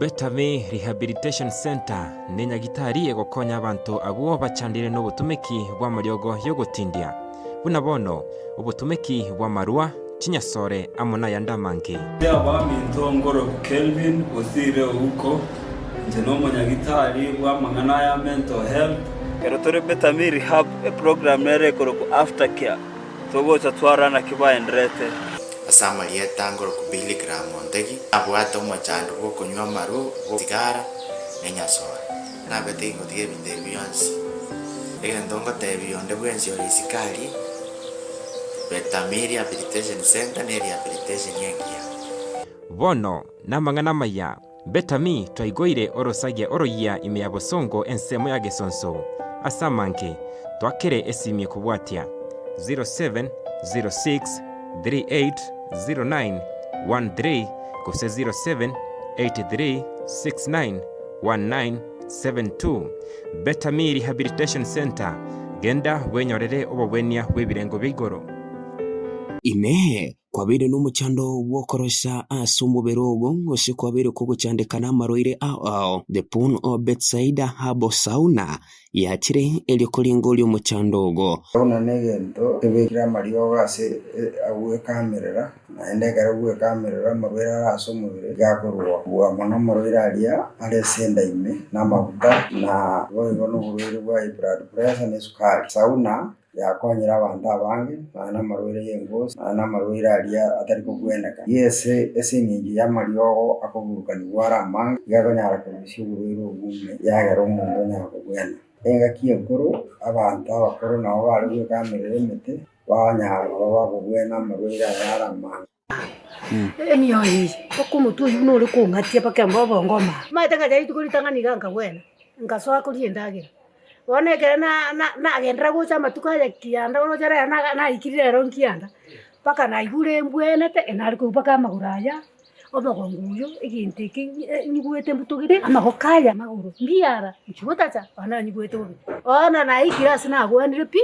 Betame Rehabilitation Center ni nyagitari egokonya abantu abo bachandire n'obutumiki bwa maryogo yo gutindia buna bono obutumiki bwa marua chinyasore amona yandamanke aba mintongoro Kelvin Bosire huko njeno monyagitari bwa mangana ya mental health erotore Betame rehab program nere koroko aftercare togo chatwara na kiba endrete asamalia tangoro ku biligram ondegi abwato machando ko kunywa maru tigara nenyasora na bete ngotige binde byansi ndongo tebi onde bwensi orisikali Betame Rehabilitation Center ne rehabilitation yengia bono na mangana maya Betame twaigwire orosagia oroyia ime ya bosongo ensemo ya gesonso asamanke twakere esimye kubwatia 0706380913 kuse 0783691972 Betame Rehabilitation Center genda wenyorere obobwenia webirengo bigoro ine kwabire n'umuchando wokorosha asumuberogo ngose kwabire ko gucandikana amaroire ao the pool of Bethsaida habo sauna yakire elikolingo lyo muchandogo ona negento ebekira mariyo gase abuwe kamerera naende garabuwe kamerera mabera asumubire gakorwa bwa mono maroire alia ale senda ime na mabuta na boigo no bururi bwa blood pressure ne sukari sauna yakonyera abantu abange na maroire yengosi na maroire alia atari kugweneka yese esingi ya mariyo akogurukani wara mang gagonyara kubishu bururi ogume yagero umuntu nyakugwena enga kiyekuru abantu abakuru nabo bari kamerera emete banyara babugwena maroire yarama eniyoyi okumutu yuno uri kungatia pakamba bongoma maitanga jari tukulitanganiga ngawena ngasoa kuliendagira onekere na gendra gocha matuka ya kianda ono jara na ikirire ron kianda paka na igure mbwenete enari ku paka maguraya omagonguyo igintiki nyigwete mutugire amagokaya maguru mbiara nchibutacha ana nyigwete obi ona na ikirasi na gwenire pi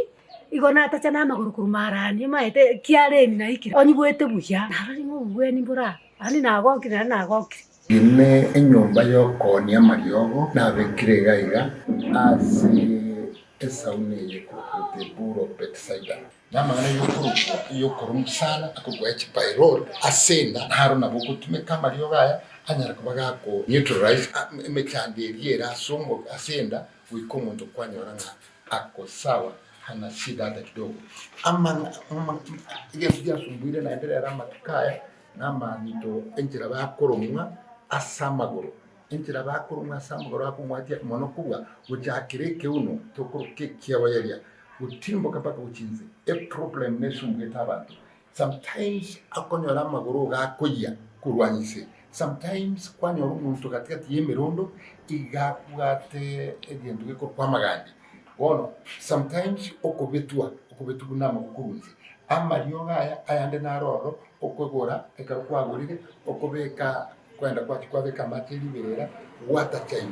igona tacha na maguru kumarani maete kiareni na ikira onyigwete buya nari ngubweni mbura ani na gokira na gokira ime enyumba yokoni amaryogo nabekire gaiga asi esaune yekote puro Bethsaida namana yokorum sana akugwechi by road asenda haro naboko tumeka amaryogo aya anyara kubaga ko neutralize mechanderiera somo asenda wikomuntu kwanyora ako sawa hana shida hata kidogo ama igefia sumbire na endelea matukaya nama nito enjira bakoromwa asamagoro enjira bakoromwa asamagoro akumwatia monokubwa ujakireke uno tokuruke kiawayeria utimbo kapaka uchinze a problem nesumgeta abantu sometimes akonyora amagoro gakoya kurwanyise sometimes kwanyora umuntu katikati yemerondo igakugate egenduke ko kwamagandi wono sometimes okubetua nama kukurunze amaryoga ayande naroro okogora ekakwagurire okobeka kwenda kwabeka materi berera watachaime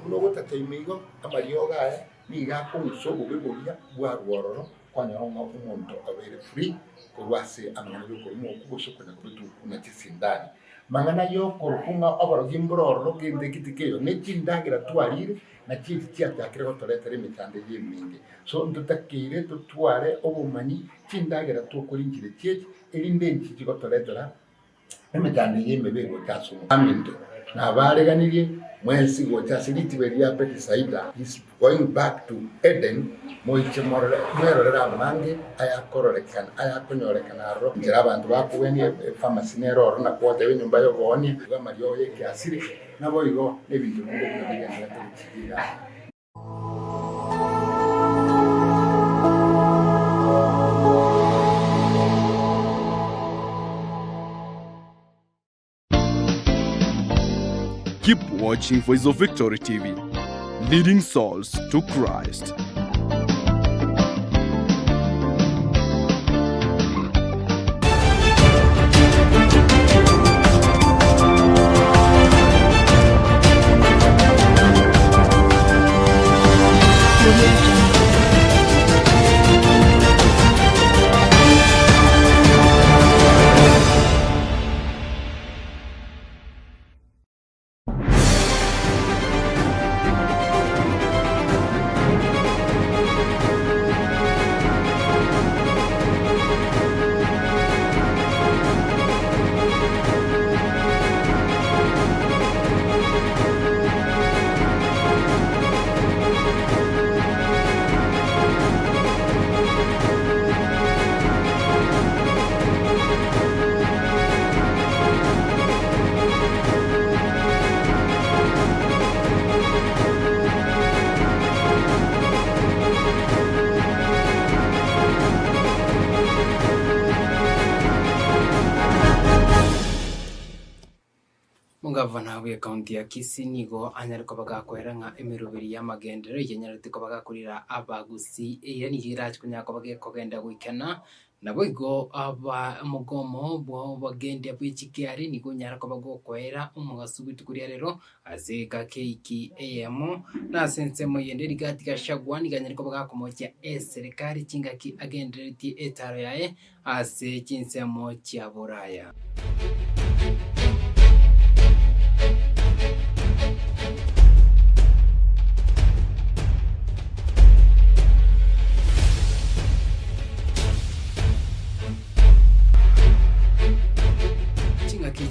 no watachaime igo amaryoga aya niga kunsogo begoria bwarwororo kwanya umuntu abere free kurwase amana yo kurimo kubusoko na kubitu na kisindani mangana yo kuruma abaro gimbroro gende kitikeyo nekindagira twarire na kiti cyakire hotoletere mitande yemingi so ndutakire tutware obumanyi kindagira tukuringire cyeki elindenki kigotoletera emitande yemebego cyasumo amindo nabareganirie mwensi gochasiliti beria Bethsaida is going back to Eden moiche morera mange ayakororeka ayakonyorekana ro ngira abantu bakuweni pharmacy nero na kote benyumba yo goni bamaryo yeke asiri nabo igo nebintu ngo kubigenda tukigira. Keep watching Voice of Victory TV, leading souls to Christ. abwe county ya Kisii nigo anyariko bagakorera emirubiri y'amagendero yenyarite ko bagakurira abagusi yani hiraje kunyako bagekogenda gwikena nabo igo aba mugomo bo bagende bw'ikigali nigo nyarako bagokorera umugasubitu kuri rero azeka keiki AM na sense moyende rigati gashagwani ganyariko bagakomokya serikali kingaki agendereti etaro yae ase Chinsa mo kya Buraya.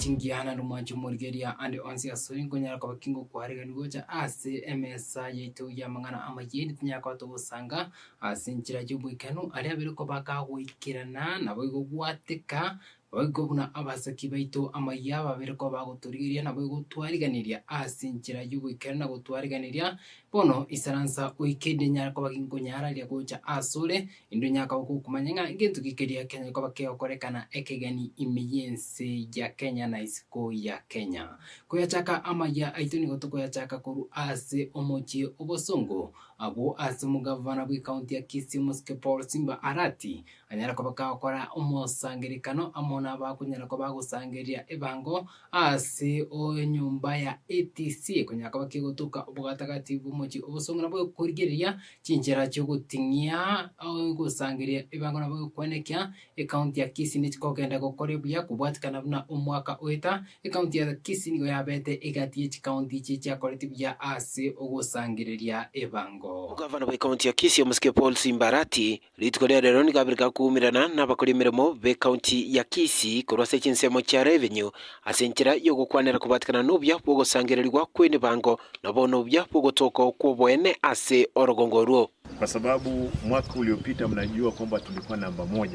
Chingiana rumanju murgeria ande onsi asuri ngonyara kwa kingo kwariga ngoja ase MSA yetu ya mangana amayeni tinyako to usanga asinchira jubwikanu ari abiriko bakagwikirana nabo igogwateka bagobuna abasaki baito Amayia babiriko baguturigiria nabo igotwariganiria asinchira jubwikana gutwariganiria bono isaransa uikende nyarako bagingonyara ria goja asure indo nyaka kumanyanga ingentu kikeria Kenya ko bakeokorekana ekegani imiyense ya Kenya na isiko ya Kenya kuyachaka Amayia aito ni goto kuyachaka koru ase omochi obosongo abo ase mugavana bwi county ya Kisii Muske Paul Simba Arati anyara ko bakakora umosangirikano amona bakunyara ko bagusangiria ebango ase o nyumba ya ATC kunyaka bakigotuka ubwatakatifu mochi obosongo nabo kurigeria chinjera cyo gutingia au gusangiria ebango nabo kwenekya county ya Kisii nitiko kenda gokorebya kubwatikana na umwaka oita county ya Kisii nigo yabete igati county chicha koletibya ase ogusangiriria ebango Gavana wa county ya Kisii Muske Paul Simba Arati ritkolea rero ni gabirika kumirana n'abakora imirimo be county ya Kisii kurwase Chinsa mo kya revenue asenchira yo gukwanira kubatikana n'ubya bwo gusangirirwa kwene bango nabono ubya bwo gutoko ko bwene ase orogongoro kwa sababu mwaka uliopita mnajua kwamba tulikuwa namba 1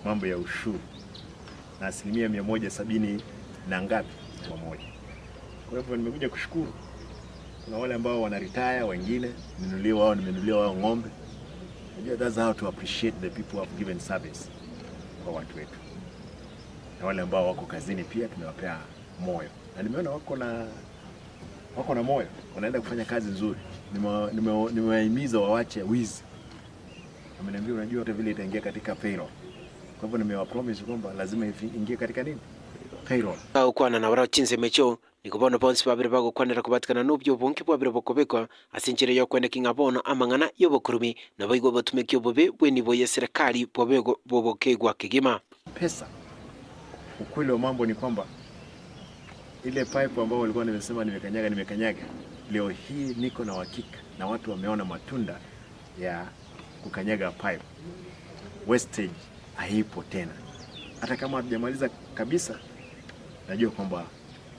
mambo ya ushuru na 170 na ngapi kwa moja. Kwa hivyo nimekuja kushukuru kuna wale ambao wana retire, wengine nimenunulia wao ng'ombe. That's how to appreciate the people who have given service kwa watu wetu. Na wale ambao wako kazini pia tumewapea moyo. Na nimeona wako na moyo, wanaenda kufanya kazi nzuri. Nimewahimiza waache wizi. Ameniambia unajua hata vile itaingia katika payroll. Kwa hivyo nimewapromise kwamba lazima ingie katika nini? Payroll. Au kwana na wara Chinsa mecho nikubona bonsi babire bagukwanira kubatikana n'ubyo bunki bwabire bokobekwa asinchire yo kwenda kingabono amangana yobokurumi nabayigo batumekyo bobe bweni boye serikali bobego bobokegwa kigima pesa. Ukweli wa mambo ni kwamba ile pipe ambao walikuwa nimekanyaga leo hii niko na uhakika na watu wameona matunda ya kukanyaga pipe. Wastage haipo tena. Hata kama hatujamaliza kabisa najua kwamba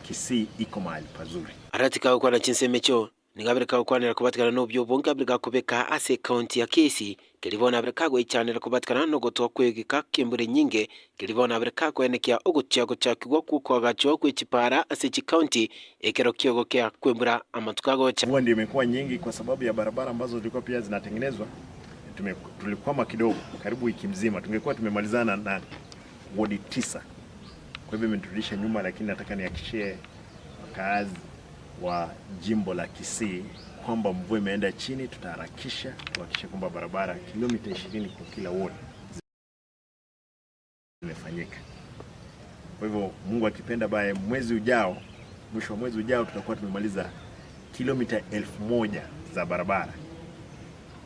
Kisii iko mahali pazuri. Aratika kwa na Chinsa mecho nigabirika kwanira kubatikana n'ubyo bunga bwa kubeka ase county ya Kisii kelibona abirika go ichanira kubatikana no gotwa kwegika kimbure nyinge kelibona abirika kwenekya ogutyago cyakigwa kuko gacho kw'ikipara ase county ekero kyogo kya kwembura amatukago cha ndio imekuwa nyingi kwa sababu ya barabara ambazo zilikuwa pia zinatengenezwa. Tulikwama kidogo karibu wiki mzima, tungekuwa tumemalizana na wodi 9. Kwa hivyo imeturudisha nyuma, lakini nataka nihakikishie wakazi wa jimbo la Kisii kwamba mvua imeenda chini, tutaharakisha kuhakikisha kwamba barabara kilomita 20 kwa kila ward zimefanyika. Kwa hivyo Mungu akipenda bae mwezi ujao, mwisho wa mwezi ujao tutakuwa tumemaliza kilomita 1000 za barabara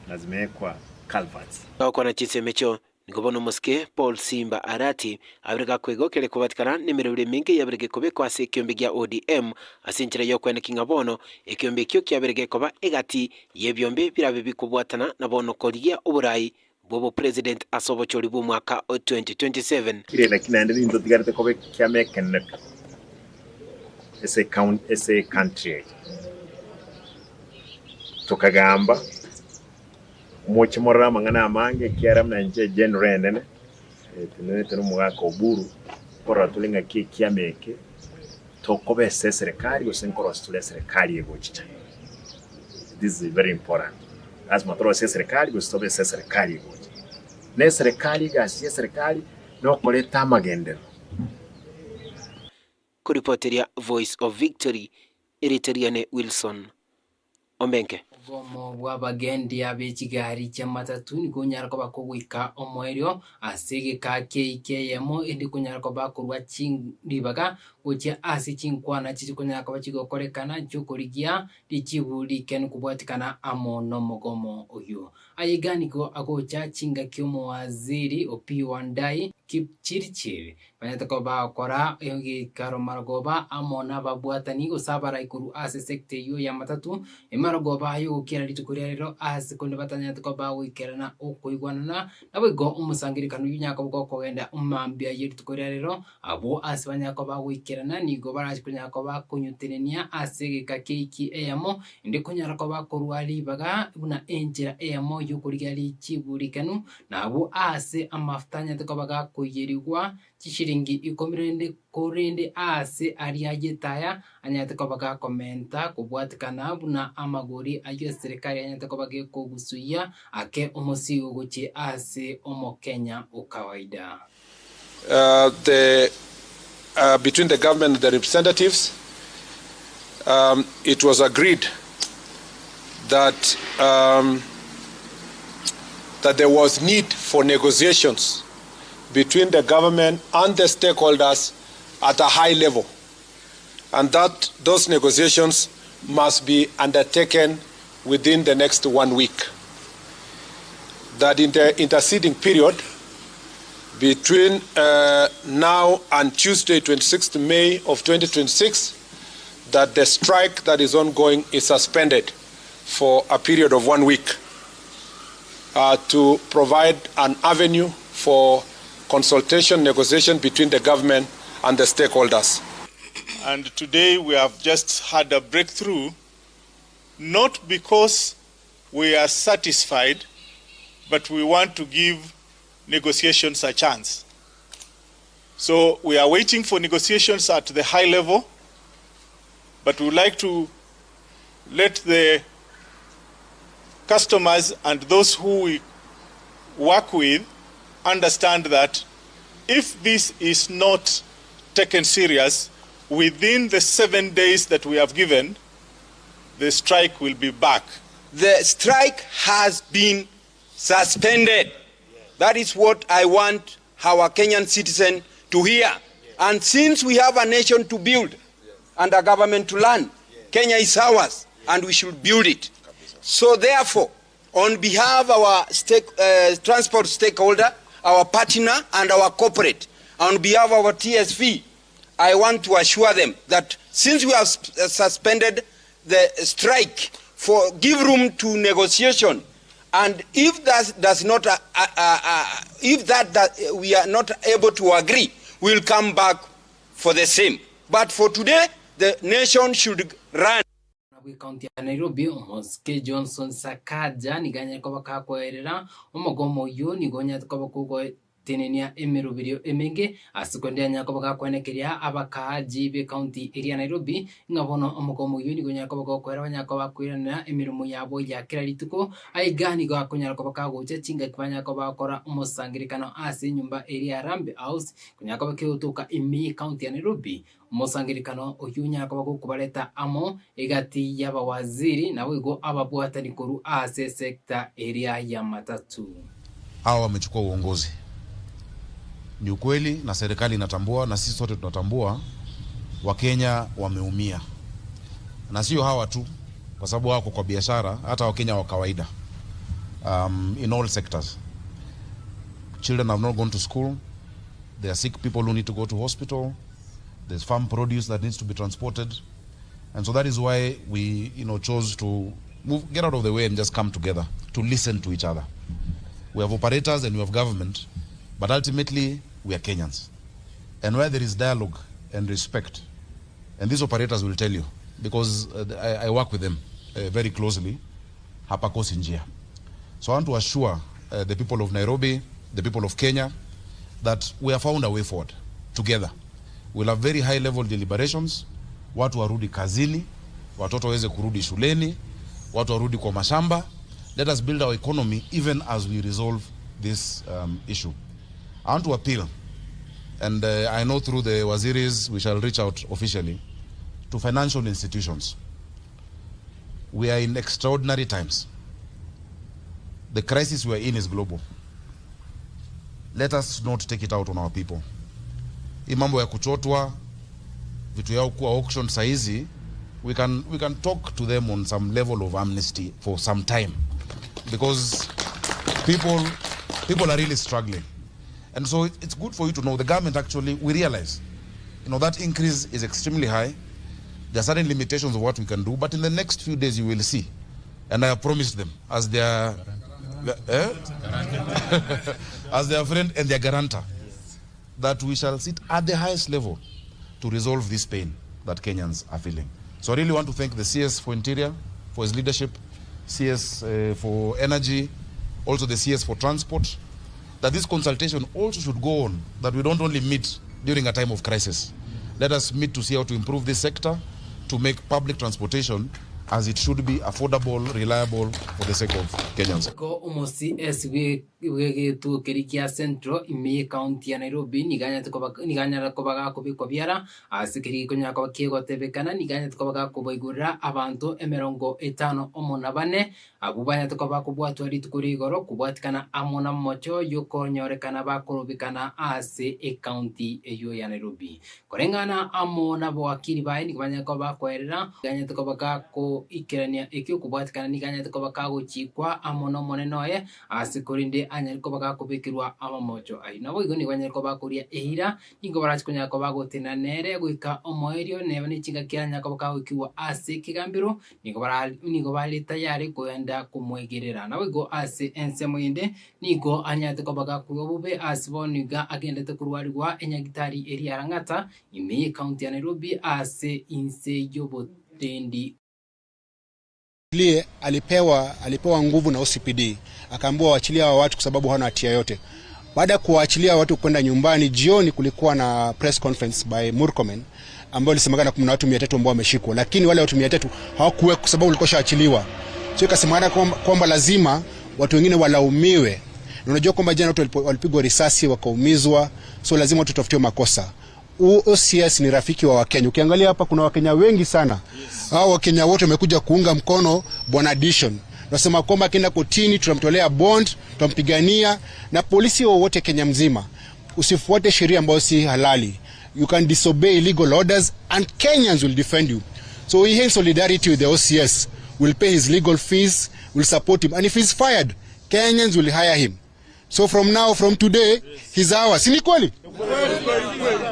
na zimewekwa culverts. Kwa na Chinsa mecho nikubona Muske Paul Simba Arati abirika kwegokere kubatikana nimirubire mingi yabirige kubekwa ase kyombe gya ODM asinchira yo kwenda kingabono ekyombe kyo kyabirige koba egati yebyombe birabe bikubwatana nabono koriya uburayi bobo president asobochori bu mwaka 2027 kire lakini andeni ndo tigarete kobe kyameken ese country tokagamba mochi morra mangana amange kiaram na nje generene tunete no mwaka oburu pora tulinga kiameke tokobe serikali go senkoro stule serikali yego chicha. This is very important. As matoro serikali go stobe serikali yego ne serikali ga serikali no koleta magendero kuripoteria Voice of Victory iriteriane Wilson Ombenke. Gomo bw'abagendi ab'ekigari ky'amatatu nikunyara ko bakugwika omwerio asige ka KKM indi kunyara ko bakurwa chingribaga uche asi chinkwana chikunyara ko bachigokorekana cyokorigia likibuli ken kubwatikana amono mogomo oyo ayiganiko agocha chinga kyomo waziri opiwandai kipchirchiri banyatako bakora yogi karomargoba amona babwatani usabara ikuru ase sekte yo ya matatu imaragoba yo kira litukuria rero ase konde batanyatako bawikerana okoigwanana nabwo umusangirikano yunyako bwokogenda umambia yitukuria rero abo ase banyako bawikerana nigo baraje kunyako bakunyuterenia ase gika keiki eyamo indi kunyara ko bakorwari baga buna enjera eyamo yukuriga lichiburikanu nabo ase amaftanya teko baga kuyerigwa chishiringi ikomirende korende ase ariagetaya anyateko baga komenta kubwatikana buna amagori ayo serikali anyateko bage kogusuya ake umusigo guche ase omo Kenya ukawaida. Between the government and the representatives, it was agreed that that there was need for negotiations between the government and the stakeholders at a high level, and that those negotiations must be undertaken within the next 1 week. That in the interceding period between now and Tuesday, 26th May of 2026, that the strike that is ongoing is suspended for a period of 1 week to provide an avenue for consultation, negotiation between the government and the stakeholders. And today we have just had a breakthrough, not because we are satisfied, but we want to give negotiations a chance. So we are waiting for negotiations at the high level, but we would like to let the customers and those who we work with understand that if this is not taken serious, within the 7 days that we have given, the strike will be back. The strike has been suspended. That is what I want our Kenyan citizen to hear. And since we have a nation to build and a government to run, Kenya is ours and we should build it. So therefore, on behalf of our transport stakeholder, our partner and our corporate, on behalf of our TSV, I want to assure them that since we have suspended the strike, give room to negotiation. And if that does not, we are not able to agree, we'll come back for the same. But for today, the nation should run. County ya Nairobi Moske Johnson Sakaja niganya kwa bakakwerera omogomo yo nigonya kwa kugo tenenia emerubirio emenge asikondia nyako bakakwenekeria abakaji be county area Nairobi ngabono omogomo yo nigonya kwa bakwera banyako bakwirana emirumo yabo ya kira lituko aigani kwa kunya kwa bakagocha chinga kwanya kwa bakora umosangirikano ase nyumba area Rambe House kunya kwa bakiutuka imi county ya Nairobi umosangirikano oyunya kwa kubaleta amo egati yaba waziri na wigo ababwatani koru ase sekta area ya matatu. Hawa wamechukua uongozi. Ni ukweli na serikali inatambua na sisi sote tunatambua Wakenya wameumia. Na sio hawa tu kwa sababu wako kwa biashara, hata Wakenya wa kawaida. In all sectors. Children have not gone to school. There are sick people who need to go to hospital. There's farm produce that needs to be transported. And so that is why we, chose to get out of the way and just come together to listen to each other. We have operators and we have government, but ultimately we are Kenyans. And where there is dialogue and respect, and these operators will tell you, because I work with them very closely, hapa kosi njia. So I want to assure the people of Nairobi, the people of Kenya, that we have found a way forward together. We'll have very high level deliberations, watu warudi kazini, watoto waweze kurudi shuleni, watu warudi kwa mashamba. Let us build our economy even as we resolve this issue. I want to appeal And I know through the Waziris, we shall reach out officially to financial institutions. We are in extraordinary times. The crisis we are in is global. Let us not take it out on our people. Hii mambo ya kuchotwa, vitu yao kuwa auction saizi, we can talk to them on some level of amnesty for some time. Because people are really struggling. And so it's good for you to know the government actually, we realize, that increase is extremely high. There are certain limitations of what we can do, but in the next few days you will see. And I have promised them as their as their friend and their guarantor that we shall sit at the highest level to resolve this pain that Kenyans are feeling. So I really want to thank the CS for Interior, for his leadership, CS for Energy, also the CS for Transport, that this consultation also should go on, that we don't only meet during a time of crisis. Let us meet to see how to improve this sector, to make public transportation as it should be, affordable, reliable, for the sake of Kenyans. Ko umosi SW tu kerikia Central ime county ya Nairobi niganya tukobaga kubiara asikiri kunya kwa kiego tebekana niganya tukobaga kubaigura abantu 50 omona bane abubanya tukobaga kubwatwa ritukuri-igoro kubwatikana amona mocho yokonyorekana bakurubikana ase county eyo ya Nairobi korengana amona bwakiri bae niganya koba kwerera niganya tukobaga ko ikirania ekyo kubwatikana niganya tukobaga guchikwa amona monenoye asikorinde anyariko bagakubikirwa amamocho ai nabo igoni banyariko bakuria ehira ingo barachikonya ko bagotina nere guika omoerio neba ni chinga kiranya ko bakawikiwa ase kigambiro nigo bali tayari kuenda kumwegerera nabo igo ase ensemoinde nigo anyate ko bagakuwa bube asiboniga agendete kurwarirwa enyagitari eri arangata ime county ya Nairobi ase inse yobotendi alipewa nguvu na OCPD akaambiwa waachilia watu kwa sababu hana hatia yote. Baada ya kuwaachilia watu kwenda nyumbani, jioni kulikuwa na press conference by Murkomen ambao ilisemekana kuna watu 300 ambao wameshikwa, lakini wale watu 300 hawakuwa kwa sababu walikuwa shaachiliwa. Sio ikasemekana kwamba lazima watu wengine walaumiwe. Na unajua kwamba jana watu walipigwa risasi wakaumizwa, so lazima watu tutafutiwe makosa. OCS ni rafiki wa Wakenya. Ukiangalia hapa kuna Wakenya wengi sana. Hao Wakenya wote wamekuja kuunga mkono Bwana Addition. Nasema kwamba akienda kotini tunamtolea bond, tutampigania na polisi wote Kenya mzima. Usifuate sheria ambayo si halali. You can disobey illegal orders and Kenyans will defend you. So we have solidarity with the OCS. We'll pay his legal fees, we'll support him, and if he's fired, Kenyans will hire him. So from today, he's ours. Si ni kweli?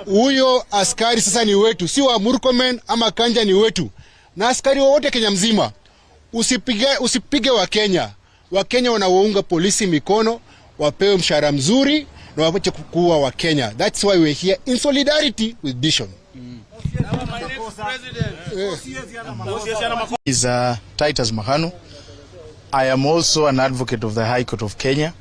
Huyo askari sasa ni wetu, si wa Murkomen ama Kanja ni wetu. Na askari wote Kenya mzima, usipige wa Kenya. Wa Kenya wanawaunga polisi mikono, wapewe mshahara mzuri na wapache kuwa wa Kenya. That's why we're here in solidarity with Dishon. Is Titus Mahanu. I am also an advocate of the High Court of Kenya.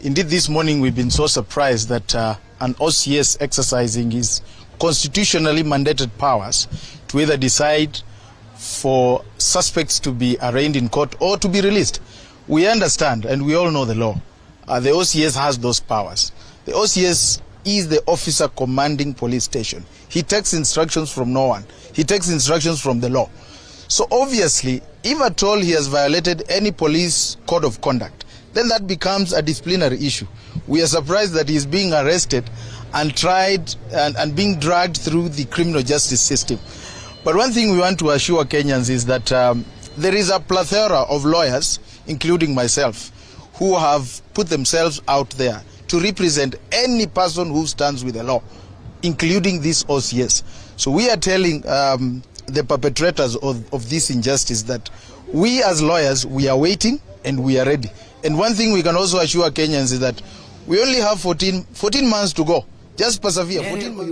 Indeed, this morning we've been so surprised that an OCS exercising his constitutionally mandated powers to either decide for suspects to be arraigned in court or to be released. We understand and we all know the law. The OCS has those powers. The OCS is the officer commanding police station. He takes instructions from no one. He takes instructions from the law. So obviously, if at all he has violated any police code of conduct, then that becomes a disciplinary issue. We are surprised that he is being arrested and tried and being dragged through the criminal justice system. But one thing we want to assure Kenyans is that there is a plethora of lawyers, including myself, who have put themselves out there to represent any person who stands with the law, including this OCS. So we are telling the perpetrators of this injustice that we as lawyers, we are waiting and we are ready. And one thing we can also assure Kenyans is that we only have 14 months to go. Just persevere. 14 months.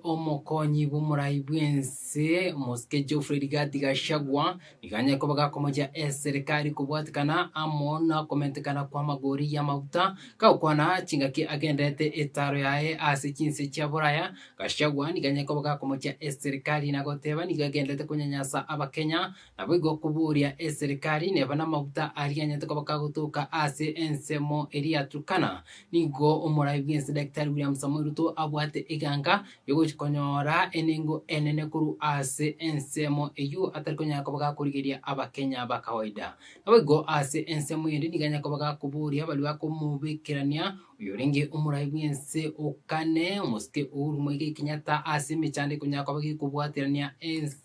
Omokonyi bumurai bwense moske Geoffrey Rigati Gachagua niganya ko bagakomoja serikali kubwatikana amona komentekana kwa magori ya mauta kaukwana chingaki agendete etaro yae ase Chinsa cha Boraya Gachagua niganya ko bagakomoja serikali nagoteba nigagendete kunyanyasa abakenya nabigo kuburia serikali neba na mauta ariganya ko bagagutuka ase ensemo eri atukana nigo omurai bwense Dr. William Samuel Ruto abwate iganga yogochikonyora enengo enene kuru ase ensemo eyu atari konya kobaga kurigeria abakenya bakawaida nabigo ase ensemo yindi niganya kobaga kuburia bali bakumubikirania uyoringe umuraibu ense okane muske urumwege Kenyatta ase michande konya kobaga kubwatirania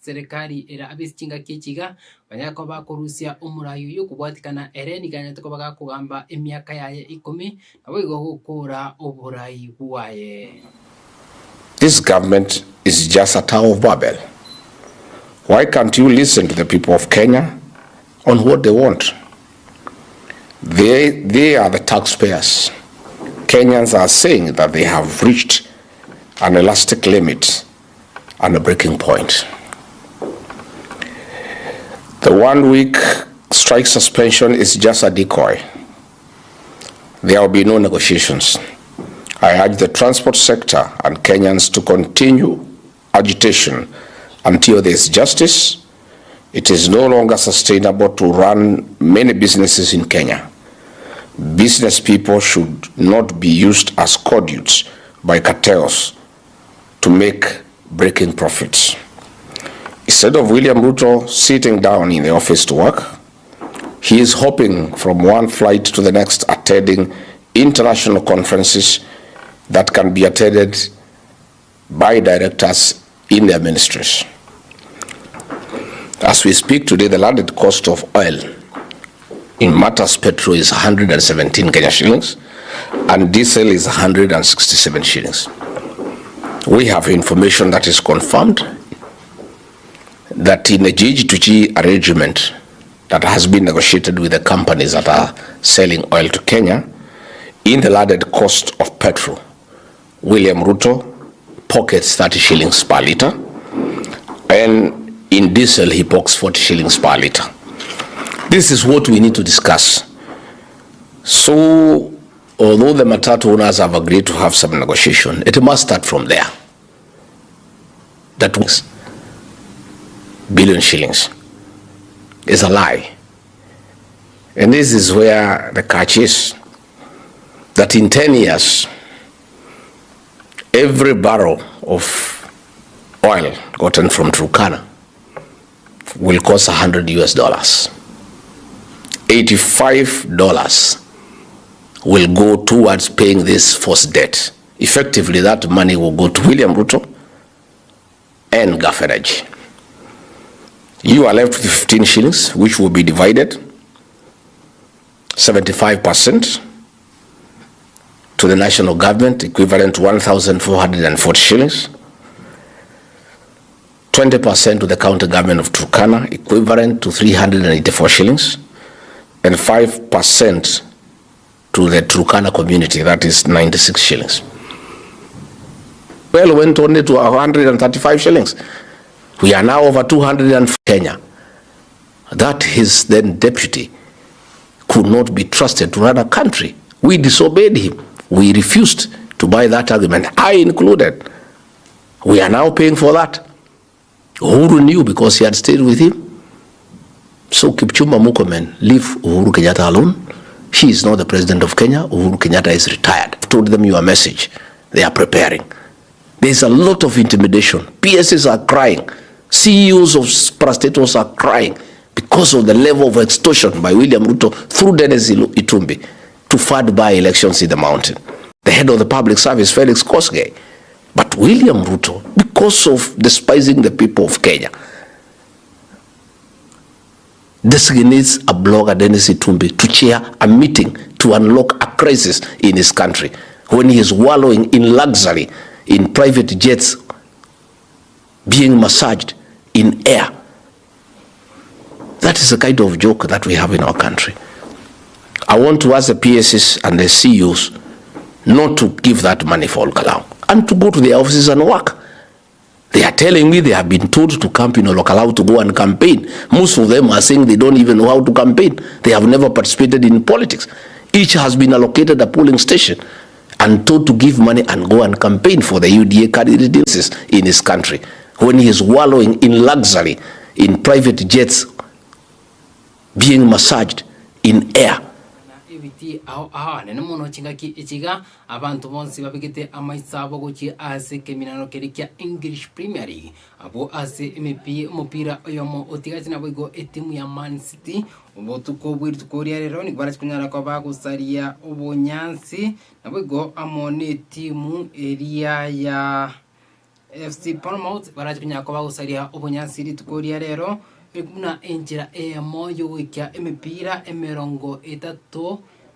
serikali era abishinga kichiga banya kobaga kurusia umurayu yo kubwatikana ere niganya kobaga kugamba emyaka yaye 10 nabigo gukura oburai buaye. This government is just a Tower of Babel. Why can't you listen to the people of Kenya on what they want? They are the taxpayers. Kenyans are saying that they have reached an elastic limit and a breaking point. The 1 week strike suspension is just a decoy. There will be no negotiations. I urge the transport sector and Kenyans to continue agitation until there is justice. It is no longer sustainable to run many businesses in Kenya. Business people should not be used as conduits by cartels to make breaking profits. Instead of William Ruto sitting down in the office to work, he is hopping from one flight to the next, attending international conferences that can be attended by directors in their ministries. As we speak today, the landed cost of oil in matters petrol is 117 Kenya shillings and diesel is 167 shillings. We have information that is confirmed that in a GG2G arrangement that has been negotiated with the companies that are selling oil to Kenya, in the landed cost of petrol, William Ruto pockets 30 shillings per litre, and in diesel he pockets 40 shillings per litre. This is what we need to discuss. So, although the matatu owners have agreed to have some negotiation, it must start from there. That was billion shillings is a lie. And this is where the catch is, that in 10 years, every barrel of oil gotten from Turkana will cost $100 US. $85 will go towards paying this forced debt. Effectively, that money will go to William Ruto and Gafferage. You are left with 15 shillings, which will be divided 75% to the national government, equivalent to 1,440 shillings. 20% to the county government of Turkana, equivalent to 384 shillings. And 5% to the Turkana community, that is 96 shillings. Well, went only to 135 shillings. We are now over 200 in Kenya. That his then deputy could not be trusted to run a country. We disobeyed him. We refused to buy that argument, I included. We are now paying for that. Uhuru knew because he had stayed with him. So Kipchumba Murkomen, leave Uhuru Kenyatta alone. He is not the president of Kenya. Uhuru Kenyatta is retired. I've told them your message. They are preparing. There's a lot of intimidation. PSs are crying. CEOs of parastatals are crying because of the level of extortion by William Ruto through Dennis Itumbi to fund by elections in the mountain. The head of the public service, Felix Kosgei. But William Ruto, because of despising the people of Kenya, designates a blogger, Dennis Itumbi, to chair a meeting to unlock a crisis in his country when he is wallowing in luxury, in private jets, being massaged in air. That is the kind of joke that we have in our country. I want to ask the PSs and the CEOs not to give that money for Olkalau and to go to their offices and work. They are telling me they have been told to camp in Olkalau to go and campaign. Most of them are saying they don't even know how to campaign. They have never participated in politics. Each has been allocated a polling station and told to give money and go and campaign for the UDA candidates in his country when he is wallowing in luxury, in private jets, being massaged in air. City aho nene muno chingaki ichiga abantu bonsi babigite amaisabo gochi ase keminano kerikia English Premier League abo ase umupira oyomo otigachi naboigo etimu ya Man City ubotuko bwiritukoria rero ni gwara kunyara kwa bagusaria ubunyansi naboigo amone timu eria ya FC Bournemouth baraje kunyara kwa bagusaria ubunyansi ritukoria rero kuna enjira moyo wikia emipira emerongo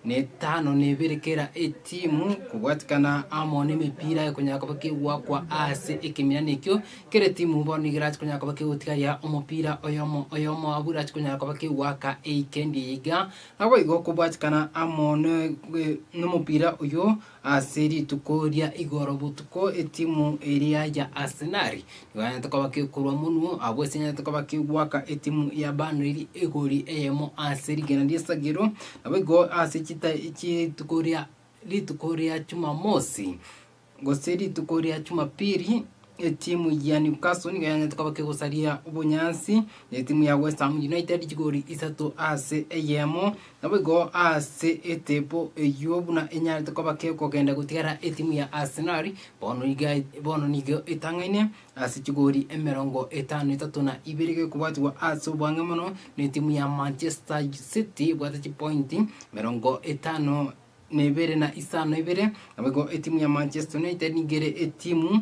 35 neberekera etimu kubwatikana amone emipira kunyaka bakiwa kwa ase ekimina nikyo kere timu bonigira kunyaka bakiutikaya umupira oyomo abura kunyaka bakiwa ka eikendi yiga nabo igo kubwatikana amone n'umupira uyo aseri tukoria igoro butuko etimu eria ya Arsenal ngaya tukabakikurwa munu abwesenya tukabakiwa ka etimu ya Burnley egori emo aseri genandie sagiro nabo igo ase iki tukoria Jumamosi goseri tukoria Jumapili timu ya Newcastle ngaya tukabakegusaria ubunyansi timu ya West Ham United igori isato ase emo nabo ase etepo eyobuna enya tukabakeko genda gutigara etimu ya Arsenal bono nigo itangaine ase igori emerongo 53 ibirige kubwatwa ase ubwange muno ni timu ya Manchester City bwatachi point merongo 5 nebere na isano ibere nabo etimu ya Manchester United nigere etimu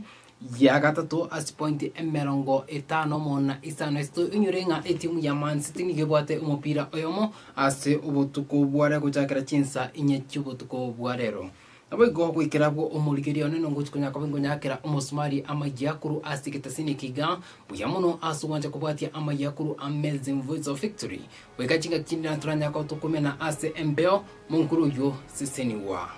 ya gatatu as point emerongo 5 mona isano esto inyurenga etimu ya Man City nigebwate umupira oyomo ase ubutuko bware gujakira Chinsa inyechi ubutuko bwarero abo igo kwikirabwo umurigerio neno nguchikunya kabengo nyakira umusumari Amayia kuru asikitesini kiga buyamuno asuwanje kubwatia Amayia kuru amazing voice of victory wekachinga kinda turanya kwa tukumena ase mbeo munkuru yo siseni wa